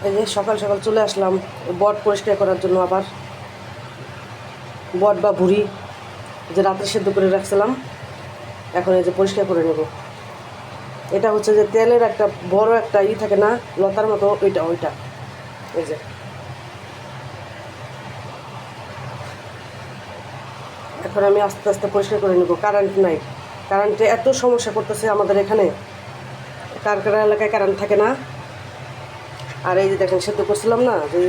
এই যে সকাল সকাল চলে আসলাম বট পরিষ্কার করার জন্য। আবার বট বা ভুড়ি যে রাত্রে সেদ্ধ করে রাখছিলাম, এখন এই যে পরিষ্কার করে নেব। এটা হচ্ছে যে তেলের একটা বড় একটা থাকে না, লতার মতো, ওইটা এই যে এখন আমি আস্তে আস্তে পরিষ্কার করে নেব। কারেন্ট নাই, কারেন্টে এত সমস্যা করতেছে আমাদের এখানে। কার এলাকায় কারেন্ট থাকে না। আর এই যে দেখেন সেদ্ধ করছিলাম না, যে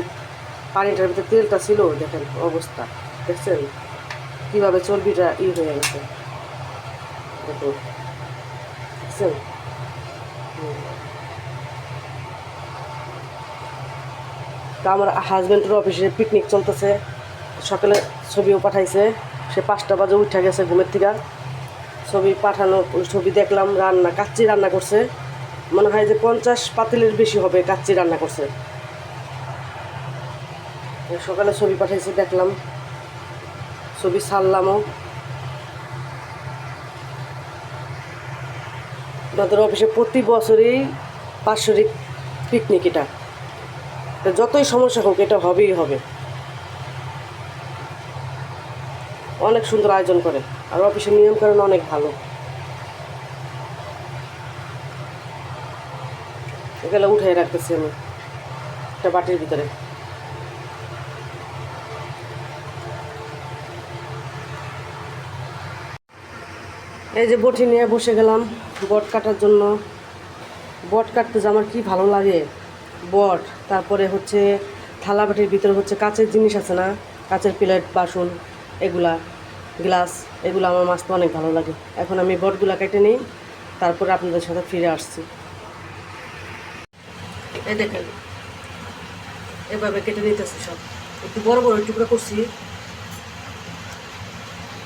পানিটার ভিতরে তেলটা ছিল, দেখেন অবস্থা দেখছেন কীভাবে চর্বিটা হয়ে গেছে, দেখুন দেখছেন। তা আমার হাজব্যান্ডের অফিসে পিকনিক চলতেছে, সকালে ছবিও পাঠাইছে। সে 5টা বাজে উঠে গেছে ঘুমের থেকে, ছবি পাঠানো, ছবি দেখলাম। কাচ্চি রান্না করছে, মনে হয় যে 50 পাতিলের বেশি হবে কাচ্চি রান্না করছে। সকালে ছবি পাঠাইছে, দেখলাম, ছবি ছাড়লামও। আমাদের অফিসে প্রতি বছরই বাৎসরিক পিকনিক। এটা যতই সমস্যা হোক, এটা হবেই হবে। অনেক সুন্দর আয়োজন করে, আর অফিসের নিয়মকানুন অনেক ভালো। এগুলো উঠাই রাখতেছি আমি একটা বাটির ভিতরে। এই যে বটি নিয়ে বসে গেলাম বট কাটার জন্য। বট কাটতে যে আমার কি ভালো লাগে। বট, তারপরে হচ্ছে থালা বাটির ভিতরে হচ্ছে কাচের জিনিস আছে না, কাচের প্লেট বাসন, এগুলা গ্লাস, এগুলো আমার মাছতে অনেক ভালো লাগে। এখন আমি বটগুলা কেটে নিই, তারপরে আপনাদের সাথে ফিরে আসছি। এই দেখেন এভাবে কেটে নিতেছি সব, একটু বড় বড় টুকরো করছি।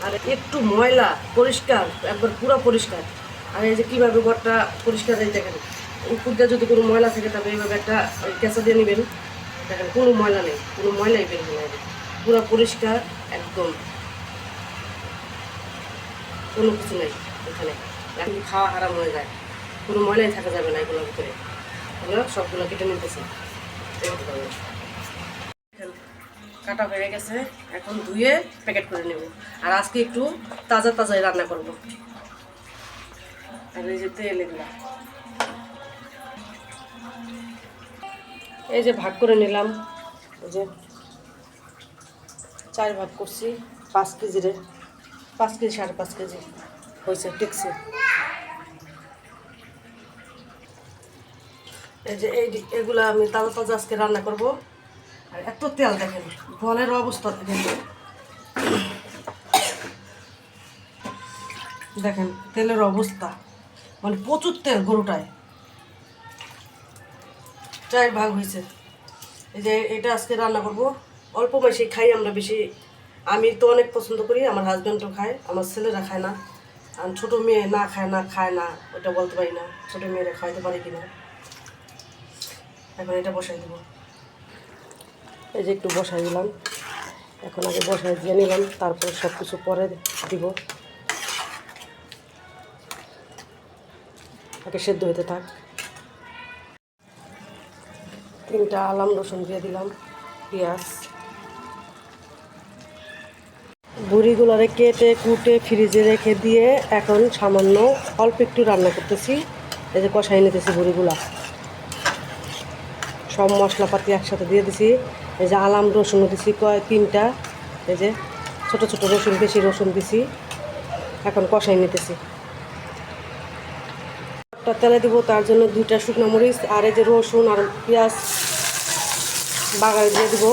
আর একটু ময়লা পরিষ্কার, একবার পুরো পরিষ্কার। আর এই যে কীভাবে বটটা পরিষ্কার, এই দেখেন উপর দিয়ে যদি কোনো ময়লা থাকে তবে এইভাবে একটা কেঁচা দিয়ে নেবেন। দেখেন কোনো ময়লা নেই, কোনো ময়লাই বের হয় না, পুরো পরিষ্কার একদম, কোনো কিছু নেই এখানে। এখন খাওয়া হারাম হয়ে যায়, কোনো ময়লাই থাকা যাবে না এগুলোর ভিতরে। এগুলো সবগুলো কেটে নিতেছি। কাটা হয়ে গেছে, এখন ধুয়ে প্যাকেট করে নেব। আর আজকে একটু তাজা তাজাই রান্না করব। আর এই যে তেল, এগুলা এই যে ভাগ করে নিলাম। এই যে 4 ভাগ করছি, 5 কেজিরে, 5 কেজি 5.5 কেজি হয়েছে, টেকছে। এই যে এগুলা আমি তাজা তাজা আজকে রান্না করব। আর এত তেল দেখেন, বলের অবস্থা দেখেন, দেখেন তেলের অবস্থা, মানে প্রচুর তেল গরুটায়। 4 ভাগ হয়েছে। এই যে এটা আজকে রান্না করব। অল্প বেশি খাই আমরা, বেশি আমি তো অনেক পছন্দ করি, আমার হাজব্যান্ডও খায়, আমার ছেলেরা খায় না। আর ছোটো মেয়ে না খায় না ওটা বলতে পারি না, ছোটো মেয়েরা খাওয়াইতে পারে কিনা। এখন এটা বসাই দেবো। এই যে একটু বসাই দিলাম, এখন আগে বসাই দিয়ে নিলাম, তারপর সব কিছু পরে দিব। আগে সেদ্ধ হতে থাক। 3টা আলাম রসুন দিয়ে দিলাম, পেঁয়াজ। বুড়িগুলোরে কেটে কুটে ফ্রিজে রেখে দিয়ে এখন সামান্য অল্প একটু রান্না করতেছি। এই যে কষাই নিতেছি বুড়িগুলা, সব মশলাপাতি একসাথে দিয়ে দিছি। এই যে আলাম রসুন দিছি 3টা, এই যে ছোটো ছোটো রসুন, বেশি রসুন দিছি। এখন কষাই নিতেছি। তেলে দিব, তার জন্য 2টা শুকনো মরিচ আর এই যে রসুন আর পেঁয়াজ বাগারে দিয়ে দিব।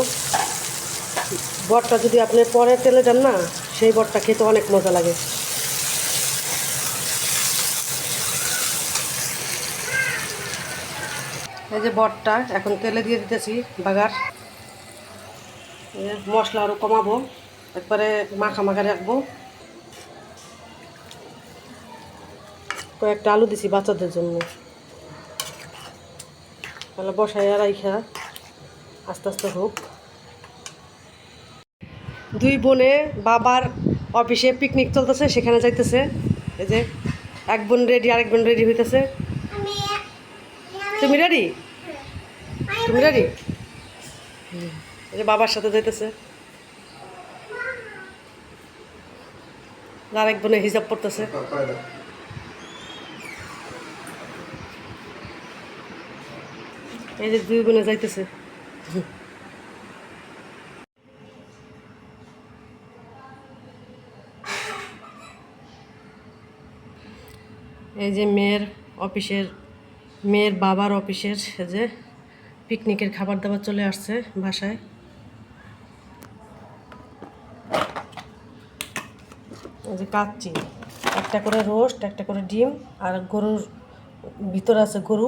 বটটা যদি আপনি পরে তেলে দেন না, সেই বটটা খেতে অনেক মজা লাগে। এই যে বটটা এখন তেলে দিয়ে দিতেছি বাগার। মশলা আরও কমাবো, একবারে মাখা মাখা রাখবো। কয়েকটা আলু দিছি বাচ্চাদের জন্য। তাহলে বসাইয়া রাইখা আস্তে আস্তে হোক। 2 বোনে বাবার অফিসে পিকনিক চলতেছে, সেখানে যাইতেছে। এই যে এক বোন রেডি, আরেক বোন রেডি হইতেছে। তুমি রেডি? তুমি রেডি? এই যে বাবার সাথে যাইতেছে, আর এক বোনে হিজাব পড়তেছে। এই যে দুই বোনে যাইতেছে। এই যে মেয়ের বাবার অফিসের যে পিকনিকের খাবার দাবার চলে আসছে বাসায়। এই যে কাচ্চি, একটা করে রোস্ট, একটা করে ডিম, আর গরুর ভিতরে আছে গরু।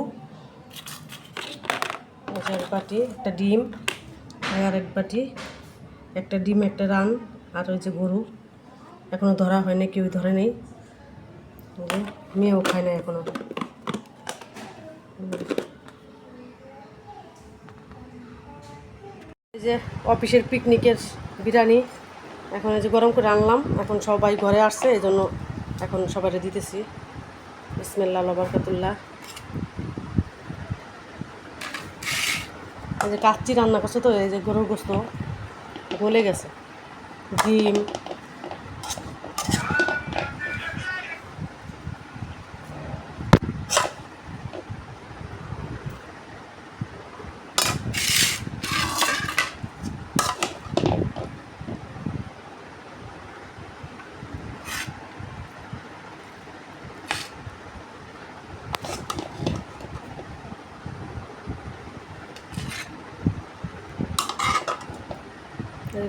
এক বাটি একটা ডিম, আর এক বাটি একটা ডিম, একটা রান, আর ওই যে গরু এখনো ধরা হয়নি, কেউ ধরে নেই, মেয়েও খায় না এখনো। এই যে অফিসের পিকনিকের বিরিয়ানি এখন এই যে গরম করে আনলাম, এখন সবাই ঘরে আসছে, এই জন্য এখন সবাই দিতেছি। বিসমিল্লাহ বারাকাতুল্লাহ। এই যে কাচ্চি রান্না করছে, তো এই যে গরুর গোস্ত গলে গেছে, ডিম,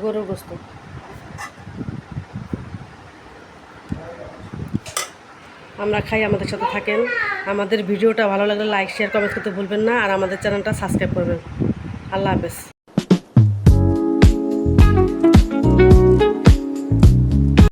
গরুর গোস্ত। আমরা খাই, আমাদের সাথে থাকেন। আমাদের ভিডিওটা ভালো লাগলে লাইক, শেয়ার, কমেন্ট করতে ভুলবেন না, আর আমাদের চ্যানেলটা সাবস্ক্রাইব করবেন। আল্লাহ হাফেজ।